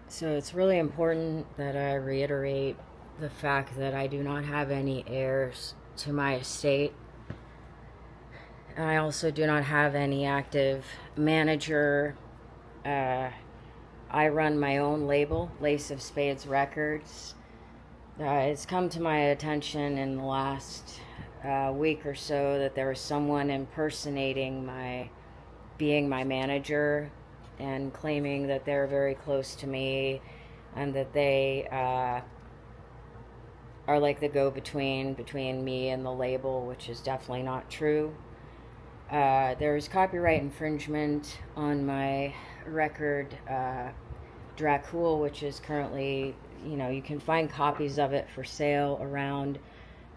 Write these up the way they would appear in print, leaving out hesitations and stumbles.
So it's really important that I reiterate the fact that I do not have any heirs to my estate. I also do not have any active manager. Uh, I run my own label, Lace of Spades Records. It's come to my attention in the last week or so that there was someone impersonating being my manager and claiming that they're very close to me and that they are like the go-between me and the label, which is definitely not true. There's copyright infringement on my record, Draacool, which is currently, you can find copies of it for sale around.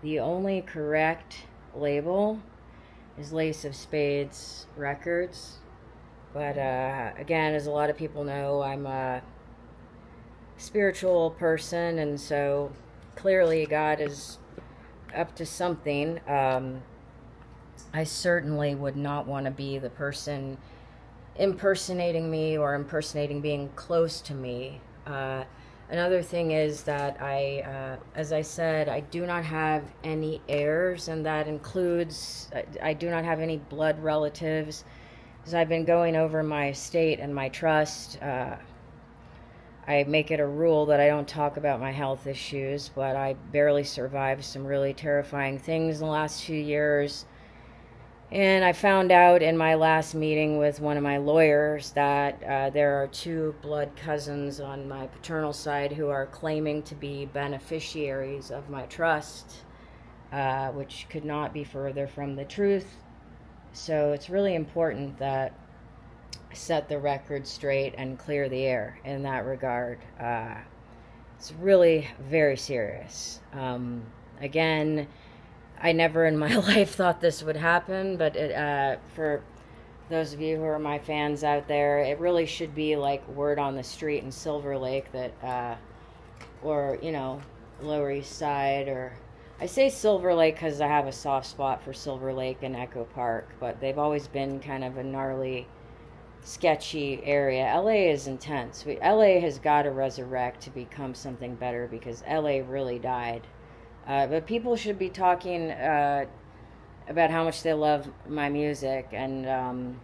The only correct label is Lace of Spades Records. But again, as a lot of people know, I'm a spiritual person, and so clearly God is up to something. I certainly would not want to be the person impersonating me or impersonating being close to me. Another thing is that as I said, I do not have any heirs, and that includes I do not have any blood relatives. As I've been going over my estate and my trust, I make it a rule that I don't talk about my health issues, but I barely survived some really terrifying things in the last few years. And I found out in my last meeting with one of my lawyers that there are two blood cousins on my paternal side who are claiming to be beneficiaries of my trust, which could not be further from the truth. So it's really important that I set the record straight and clear the air in that regard. It's really very serious. Again, I never in my life thought this would happen, but for those of you who are my fans out there, it really should be like word on the street in Silver Lake that, or, Lower East Side, or I say Silver Lake because I have a soft spot for Silver Lake and Echo Park, but they've always been kind of a gnarly, sketchy area. LA is intense. LA has got to resurrect to become something better because LA really died. But people should be talking about how much they love my music, and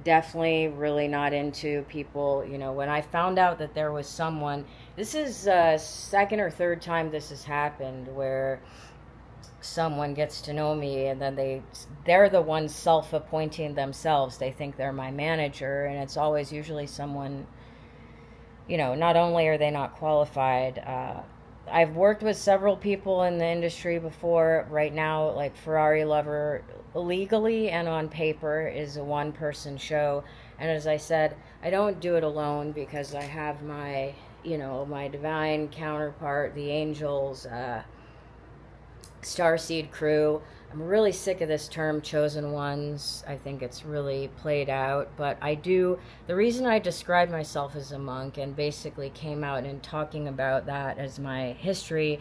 definitely really not into people. When I found out that there was someone, this is second or third time this has happened, where someone gets to know me and then they're the ones self-appointing themselves. They think they're my manager, and it's always usually someone, not only are they not qualified. I've worked with several people in the industry before. Right now, like Ferrari Lover, legally and on paper, is a one-person show. And as I said, I don't do it alone because I have my divine counterpart, the angels, Starseed crew. I'm really sick of this term chosen ones. I think it's really played out, but the reason I described myself as a monk and basically came out and talking about that as my history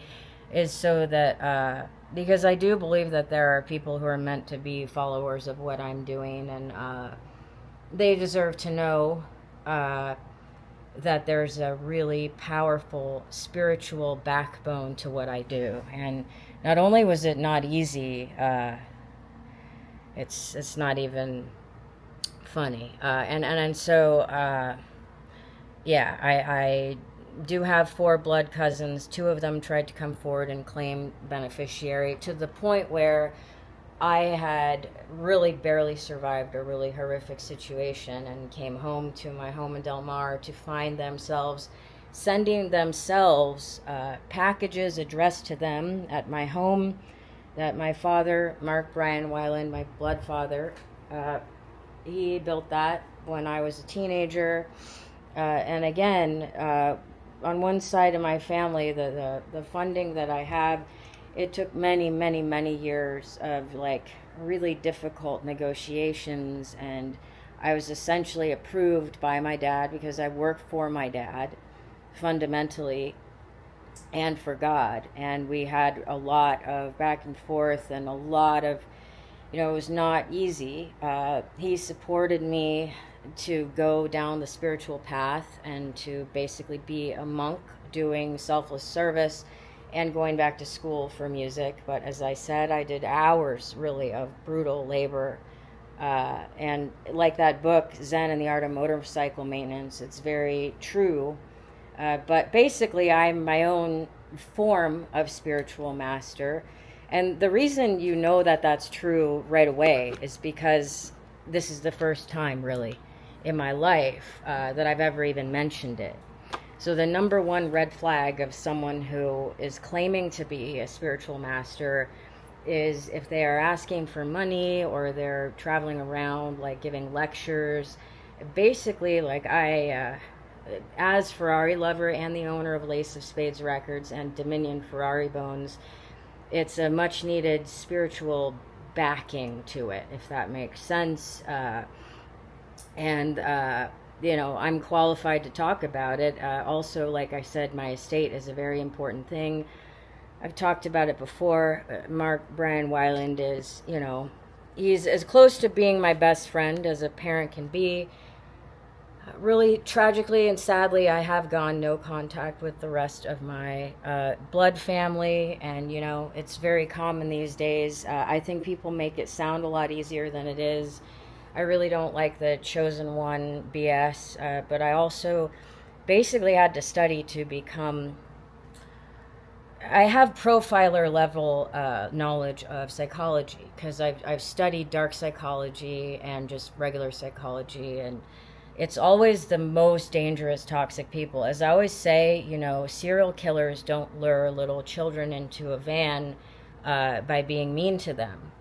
is so that because I do believe that there are people who are meant to be followers of what I'm doing, and they deserve to know that there's a really powerful spiritual backbone to what I do. And not only was it not easy, it's not even funny. And so yeah, I do have 4 blood cousins. 2 of them tried to come forward and claim beneficiary, to the point where I had really barely survived a really horrific situation and came home to my home in Del Mar to find themselves sending themselves packages addressed to them at my home that my father, Mark Brian Weiland, my blood father, he built that when I was a teenager. And again, on one side of my family, the funding that I have, it took many, many, many years of like really difficult negotiations, and I was essentially approved by my dad because I worked for my dad fundamentally and for God. And we had a lot of back and forth and a lot of, it was not easy. He supported me to go down the spiritual path and to basically be a monk doing selfless service and going back to school for music. But as I said, I did hours really of brutal labor. And like that book, Zen and the Art of Motorcycle Maintenance, it's very true. But basically, I'm my own form of spiritual master. And the reason you know that that's true right away is because this is the first time, really, in my life that I've ever even mentioned it. So the number one red flag of someone who is claiming to be a spiritual master is if they are asking for money or they're traveling around, like giving lectures. Basically, like as Ferrari lover and the owner of Lace of Spades Records and Dominion Ferrari Bones, it's a much needed spiritual backing to it, if that makes sense. I'm qualified to talk about it. Also, like I said, my estate is a very important thing. I've talked about it before. Mark Brian Weiland is, he's as close to being my best friend as a parent can be. Really tragically and sadly, I have gone no contact with the rest of my blood family, and it's very common these days. I think people make it sound a lot easier than it is. I really don't like the chosen one BS, but I also basically had to study to become. I have profiler level knowledge of psychology because I've studied dark psychology and just regular psychology, and it's always the most dangerous toxic people. As I always say, serial killers don't lure little children into a van by being mean to them.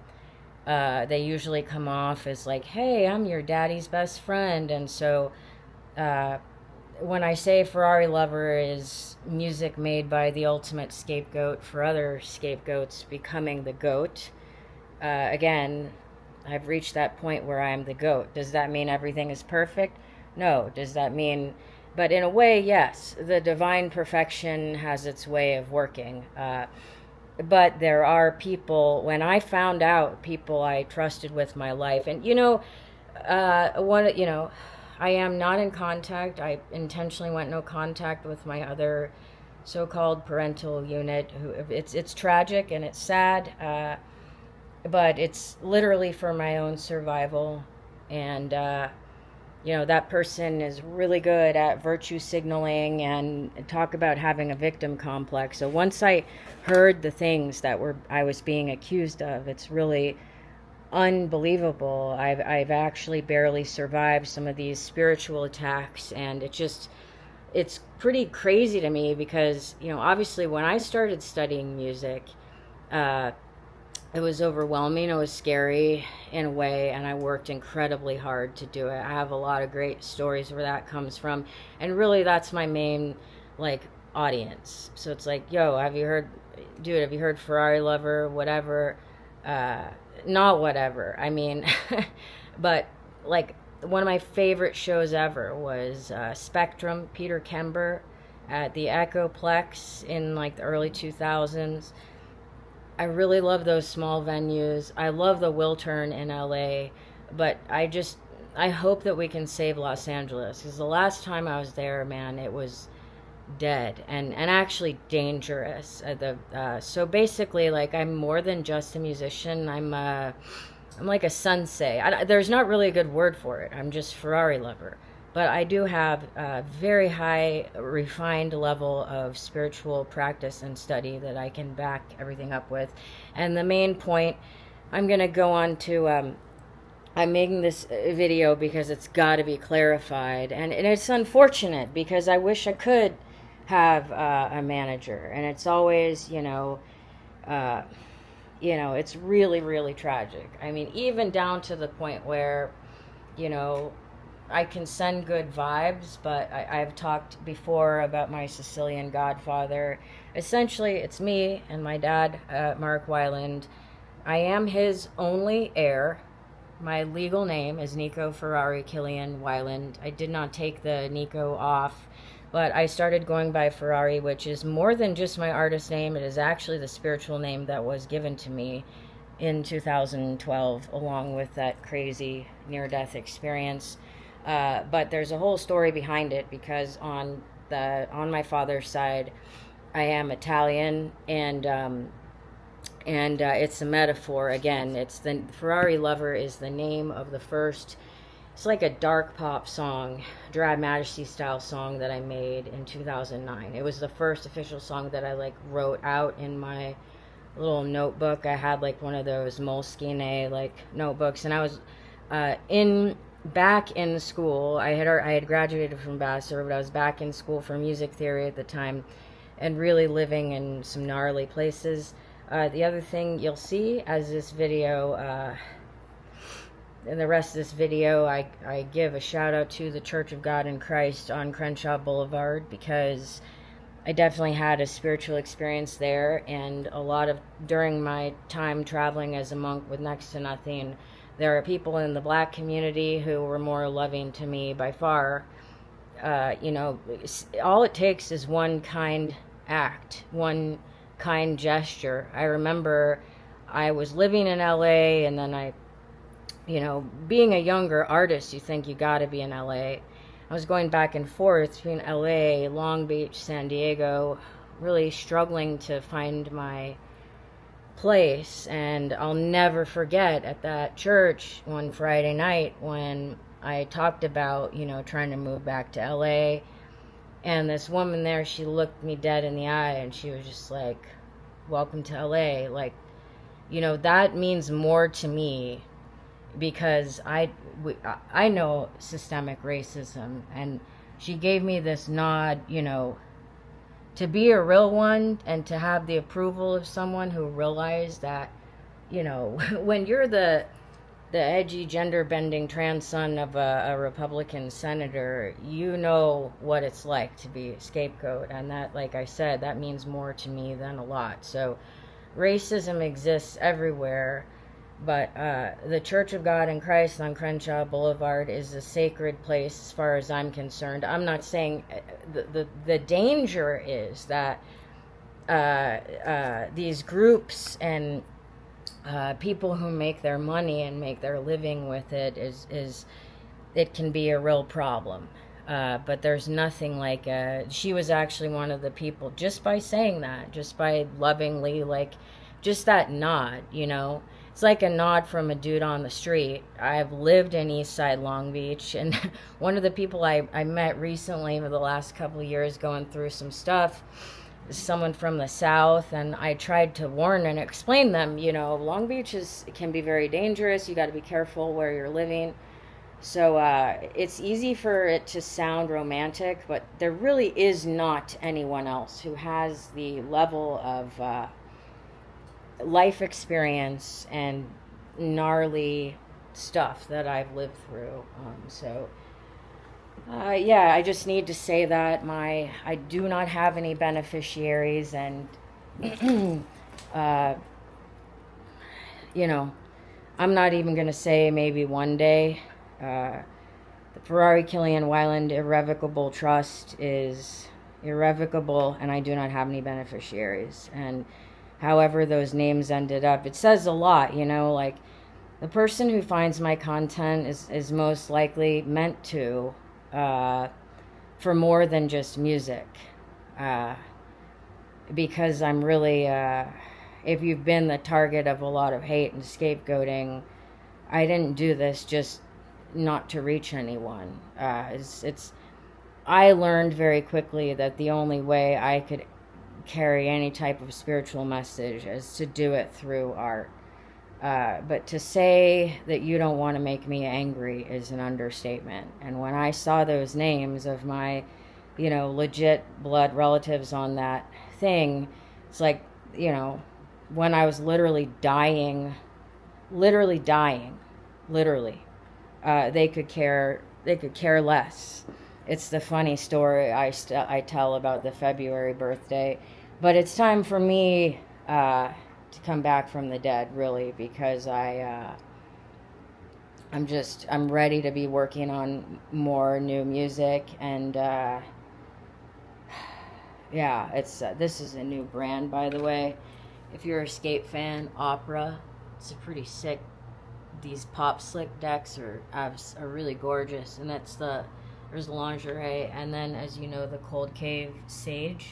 They usually come off as like, hey, I'm your daddy's best friend. And so when I say Ferrari Lover is music made by the ultimate scapegoat for other scapegoats becoming the goat, again, I've reached that point where I'm the goat. Does that mean everything is perfect? No. Does that mean... But in a way, yes. The divine perfection has its way of working. But there are people, when I found out people I trusted with my life, and I am not in contact. I intentionally went no contact with my other so-called parental unit. It's tragic and it's sad, but it's literally for my own survival. And that person is really good at virtue signaling and talk about having a victim complex. So once I heard the things that I was being accused of, it's really unbelievable. I've actually barely survived some of these spiritual attacks, and it's pretty crazy to me because, obviously when I started studying music, it was overwhelming. It was scary in a way, and I worked incredibly hard to do it. I have a lot of great stories where that comes from, and really that's my main audience. So it's like, yo, have you heard Ferrari Lover, whatever? Not whatever. I mean, but one of my favorite shows ever was Spectrum, Peter Kember at the Echoplex in the early 2000s. I really love those small venues. I love the Wiltern in LA, but I hope that we can save Los Angeles, because the last time I was there, man, it was dead and actually dangerous. So basically, I'm more than just a musician. I'm like a sensei. There's not really a good word for it. I'm just Ferrari Lover. But I do have a very high, refined level of spiritual practice and study that I can back everything up with. And the main point, I'm going to go on to, I'm making this video because it's got to be clarified. And it's unfortunate because I wish I could have a manager. And it's always, it's really, really tragic. I mean, even down to the point where, I can send good vibes, but I've talked before about my Sicilian godfather. Essentially, it's me and my dad, Mark Weiland. I am his only heir. My legal name is Nico Ferrari Killian Weiland. I did not take the Nico off, but I started going by Ferrari, which is more than just my artist name. It is actually the spiritual name that was given to me in 2012, along with that crazy near-death experience. But there's a whole story behind it, because on my father's side, I am Italian, and it's a metaphor. Again, it's the Ferrari Lover is the name of the first. It's like a dark pop song, Drag Majesty style song that I made in 2009. It was the first official song that I like wrote out in my little notebook. I had like one of those 𝔰𝔬𝔲𝔦𝔫𝔫𝔶 like notebooks, and I was back in school. I had graduated from Vassar, but I was back in school for music theory at the time, and really living in some gnarly places. The other thing you'll see as this video, in the rest of this video, I give a shout out to the Church of God in Christ on Crenshaw Boulevard, because I definitely had a spiritual experience there, and a lot of, during my time traveling as a monk with next to nothing, there are people in the black community who were more loving to me by far. All it takes is one kind act, one kind gesture. I remember I was living in LA, and then being a younger artist, you think you gotta be in LA. I was going back and forth between LA, Long Beach, San Diego, really struggling to find my place. And I'll never forget at that church one Friday night when I talked about, trying to move back to LA. And this woman there, she looked me dead in the eye, and she was just like, "Welcome to LA." Like, that means more to me, because I know systemic racism, and she gave me this nod, to be a real one, and to have the approval of someone who realized that, when you're the edgy, gender-bending trans son of a Republican senator, you know what it's like to be a scapegoat, and that, like I said, that means more to me than a lot. So racism exists everywhere, but the Church of God in Christ on Crenshaw Boulevard is a sacred place as far as I'm concerned. I'm not saying the danger is that these groups and people who make their money and make their living with it it can be a real problem. But there's nothing like she was actually one of the people, just by saying that, just by lovingly, like, just that nod, It's like a nod from a dude on the street. I've lived in East Side Long Beach, and one of the people I met recently over the last couple of years going through some stuff, someone from the South, and I tried to warn and explain them, Long Beach can be very dangerous. You got to be careful where you're living. So it's easy for it to sound romantic, but there really is not anyone else who has the level of life experience and gnarly stuff that I've lived through. I just need to say that I do not have any beneficiaries, and I'm not even going to say maybe one day. The ferrarilover irrevocable trust is irrevocable, and I do not have any beneficiaries. And however those names ended up, it says a lot, like, the person who finds my content is most likely meant to, for more than just music, because I'm really, if you've been the target of a lot of hate and scapegoating, I didn't do this just not to reach anyone. I learned very quickly that the only way I could carry any type of spiritual message is to do it through art. But to say that you don't want to make me angry is an understatement. And when I saw those names of my, legit blood relatives on that thing, it's like, when I was literally dying, they could care less. It's the funny story I tell about the February birthday. But it's time for me to come back from the dead, really, because I'm ready to be working on more new music. And this is a new brand, by the way. If you're a skate fan, Opera, it's a pretty sick these pop slick decks are really gorgeous, and there's lingerie, and then, as you know, the Cold Cave Sage.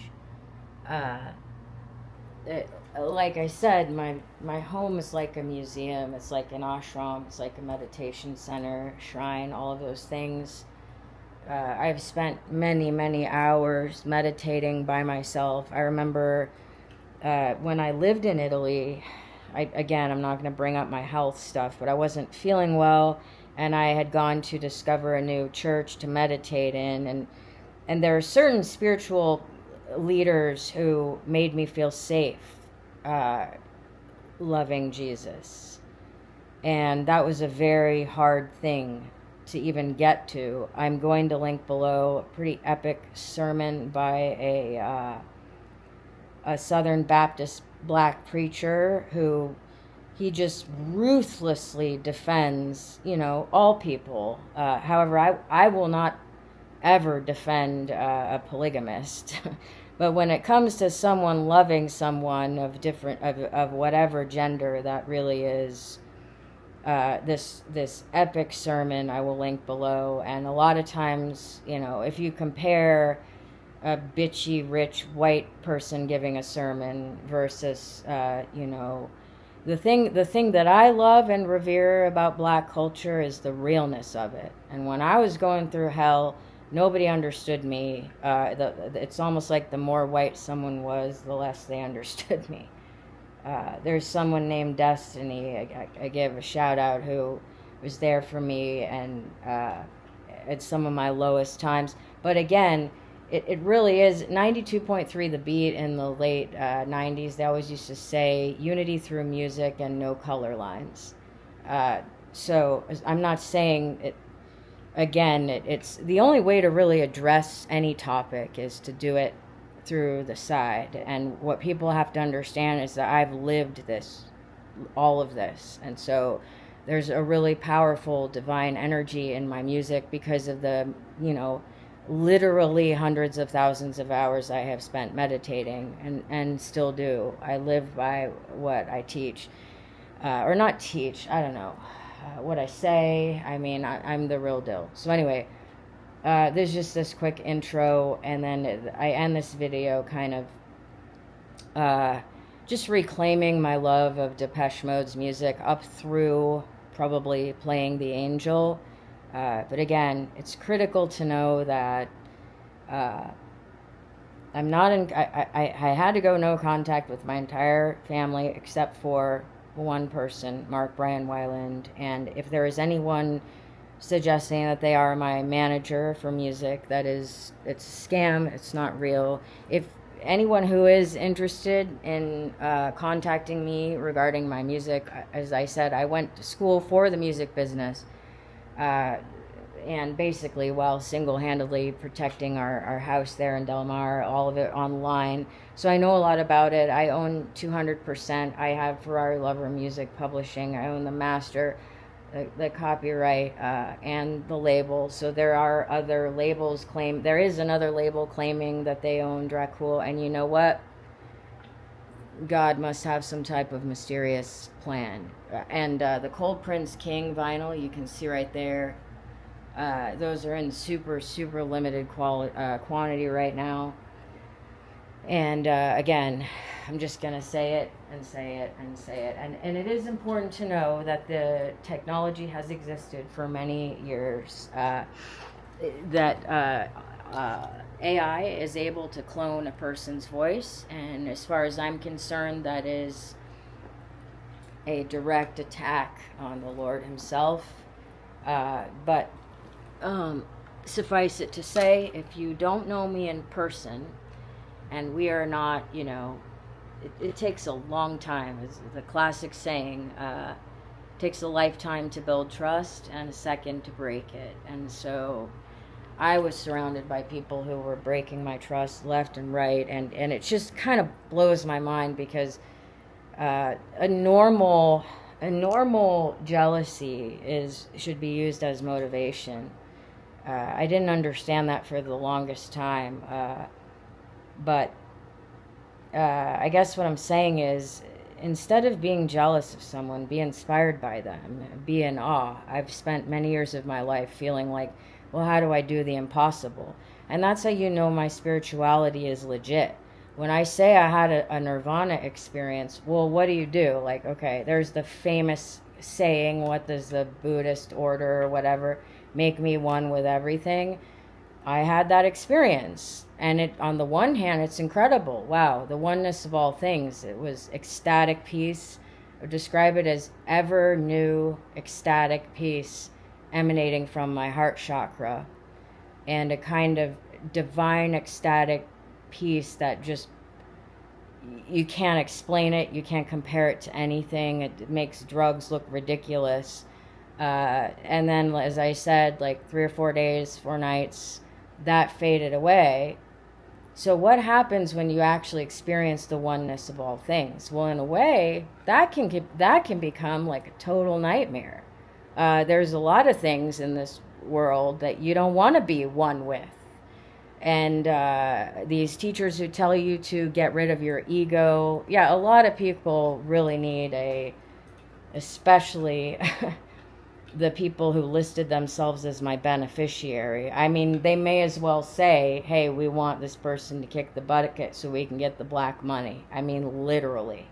Like I said, my home is like a museum. It's like an ashram. It's like a meditation center, shrine, all of those things. I've spent many hours meditating by myself. I remember when I lived in Italy, I'm not going to bring up my health stuff, but I wasn't feeling well, and I had gone to discover a new church to meditate in, and there are certain spiritual leaders who made me feel safe loving Jesus. And that was a very hard thing to even get to. I'm going to link below a pretty epic sermon by a Southern Baptist black preacher who he just ruthlessly defends, all people. However, I will not ever defend a polygamist. But when it comes to someone loving someone of whatever gender, that really is this epic sermon I will link below. And a lot of times, if you compare a bitchy rich white person giving a sermon versus the thing that I love and revere about black culture is the realness of it. And when I was going through hell, nobody understood me. It's almost like the more white someone was, the less they understood me. There's someone named Destiny, I give a shout out, who was there for me and at some of my lowest times. But again, it really is 92.3 The Beat in the late 90s. They always used to say unity through music and no color lines. So I'm not saying it. Again, it's the only way to really address any topic is to do it through the side. And what people have to understand is that I've lived all of this. And so there's a really powerful divine energy in my music because of the, literally hundreds of thousands of hours I have spent meditating and still do. I live by what I teach. Or not teach, I don't know. What I say, I'm the real deal. So anyway, there's just this quick intro, and then I end this video kind of just reclaiming my love of Depeche Mode's music up through probably Playing the Angel. But again, it's critical to know that I'm not in. I had to go no contact with my entire family except for one person, Mark Brian Weiland, and if there is anyone suggesting that they are my manager for music, it's a scam. It's not real. If anyone who is interested in contacting me regarding my music, as I said, I went to school for the music business, and basically while single-handedly protecting our house there in Del Mar, all of it online. So I know a lot about it. I own 200%. I have ferrarilovermusic publishing. I own the master, the copyright, and the label. So there are other labels there is another label claiming that they own Draacool, and you know what? God must have some type of mysterious plan. And the Cold Prince King vinyl, you can see right there. Those are in super limited quantity right now. And again, I'm just going to say it and say it and say it. And it is important to know that the technology has existed for many years, that AI is able to clone a person's voice. And as far as I'm concerned, that is a direct attack on the Lord himself. But suffice it to say, if you don't know me in person, and we are not, it takes a long time. It's the classic saying, takes a lifetime to build trust and a second to break it. And so I was surrounded by people who were breaking my trust left and right, and it just kind of blows my mind because a normal jealousy should be used as motivation. I didn't understand that for the longest time. But I guess what I'm saying is instead of being jealous of someone, be inspired by them, be in awe. I've spent many years of my life feeling like, well, how do I do the impossible? And that's how you know my spirituality is legit. When I say I had a nirvana experience, well, what do you do? Like, okay, there's the famous saying, what does the Buddhist order or whatever, make me one with everything. I had that experience, and it, on the one hand, it's incredible. Wow, the oneness of all things. It was ecstatic peace. I would describe it as ever new ecstatic peace emanating from my heart chakra, and a kind of divine ecstatic peace that just, you can't explain it, you can't compare it to anything. It makes drugs look ridiculous. And then, as I said, like 3 or 4 days, 4 nights, that faded away. So what happens when you actually experience the oneness of all things? Well, in a way, that can become like a total nightmare. There's a lot of things in this world that you don't want to be one with. And these teachers who tell you to get rid of your ego, yeah, a lot of people really need especially the people who listed themselves as my beneficiary. I mean, they may as well say, hey, we want this person to kick the bucket so we can get the black money. I mean, literally.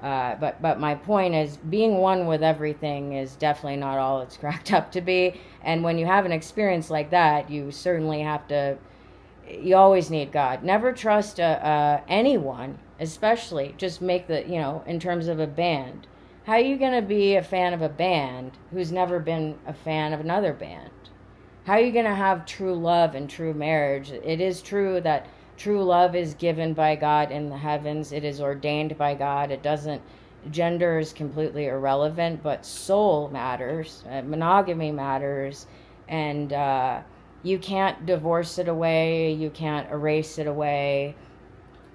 But my point is, being one with everything is definitely not all it's cracked up to be. And when you have an experience like that, you certainly have to, you always need God. Never trust anyone, especially just make in terms of a band. How are you going to be a fan of a band who's never been a fan of another band? How are you going to have true love and true marriage? It is true that true love is given by God in the heavens. It is ordained by God. Gender is completely irrelevant, but soul matters. Monogamy matters. And you can't divorce it away. You can't erase it away.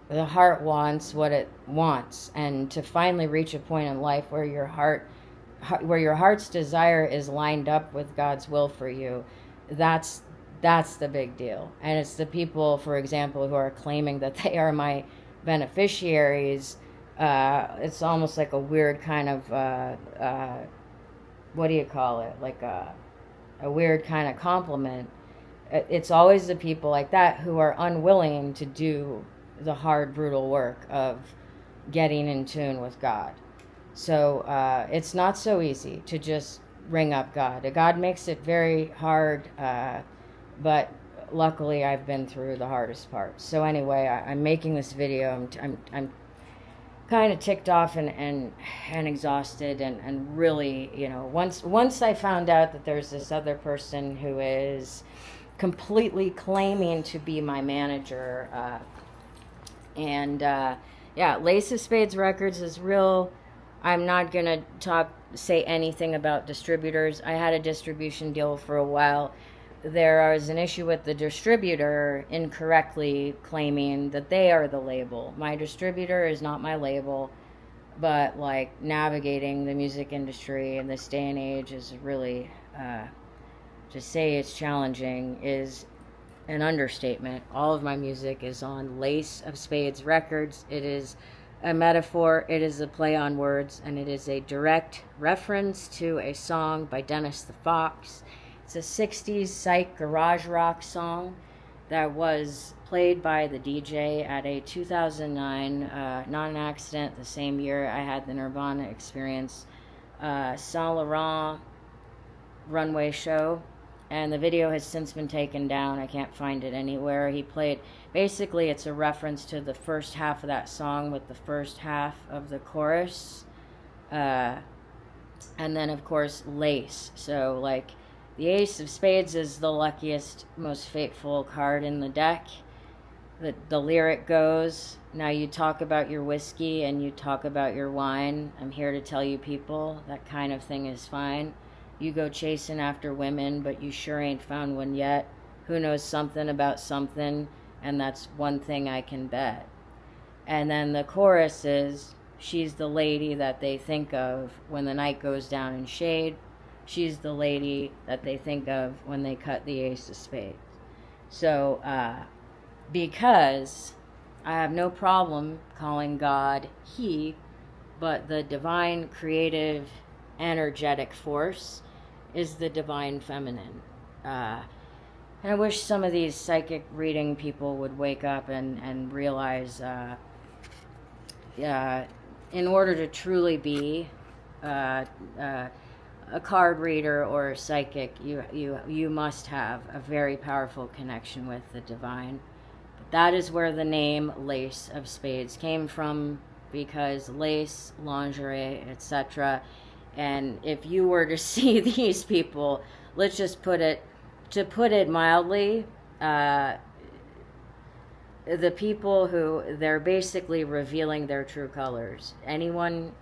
The heart wants what it wants, and to finally reach a point in life where your heart's desire is lined up with God's will for you, that's the big deal. And it's the people, for example, who are claiming that they are my beneficiaries. It's almost like a weird kind of what do you call it? Like a weird kind of compliment. It's always the people like that who are unwilling to do the hard, brutal work of getting in tune with God. So it's not so easy to just ring up God. God makes it very hard, but luckily I've been through the hardest part. So anyway, I'm making this video. I'm kind of ticked off and exhausted, and really, once I found out that there's this other person who is completely claiming to be my manager, Lace of Spades Records is real. I'm not going to say anything about distributors. I had a distribution deal for a while. There is an issue with the distributor incorrectly claiming that they are the label. My distributor is not my label, but like navigating the music industry in this day and age is really, to say it's challenging is an understatement. All of my music is on Lace of Spades Records. It is a metaphor, it is a play on words, and it is a direct reference to a song by Denis the Fox. It's a 60s psych garage rock song that was played by the DJ at a 2009, not an accident, the same year I had the Nirvana experience, 𝔰𝔬𝔲𝔫𝔫𝔶 runway show. And the video has since been taken down. I can't find it anywhere. He played, basically it's a reference to the first half of that song with the first half of the chorus. And then, of course, lace. So, like, the Ace of Spades is the luckiest, most fateful card in the deck. The lyric goes, now you talk about your whiskey and you talk about your wine. I'm here to tell you people, that kind of thing is fine. You go chasing after women, but you sure ain't found one yet. Who knows something about something, and that's one thing I can bet. And then the chorus is, she's the lady that they think of when the night goes down in shade. She's the lady that they think of when they cut the Ace of Spades. So, because I have no problem calling God He, but the divine, creative, energetic force is the divine feminine. And I wish some of these psychic reading people would wake up and realize, in order to truly be a card reader or a psychic, you must have a very powerful connection with the divine. But that is where the name Lace of Spades came from, because lace, lingerie, etc. And if you were to see these people, let's just put it mildly, the people who, they're basically revealing their true colors. Anyone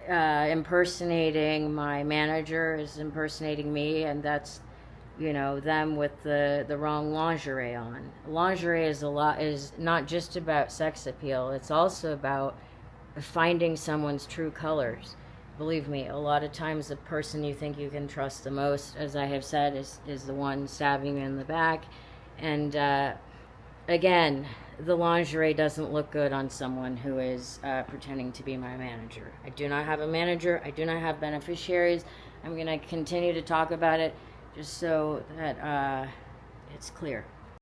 impersonating my manager is impersonating me, and that's, them with the wrong lingerie on. Lingerie is not just about sex appeal. It's also about finding someone's true colors. Believe me, a lot of times the person you think you can trust the most, as I have said, is the one stabbing you in the back. And again, the lingerie doesn't look good on someone who is pretending to be my manager. I do not have a manager. I do not have beneficiaries. I'm going to continue to talk about it just so that it's clear.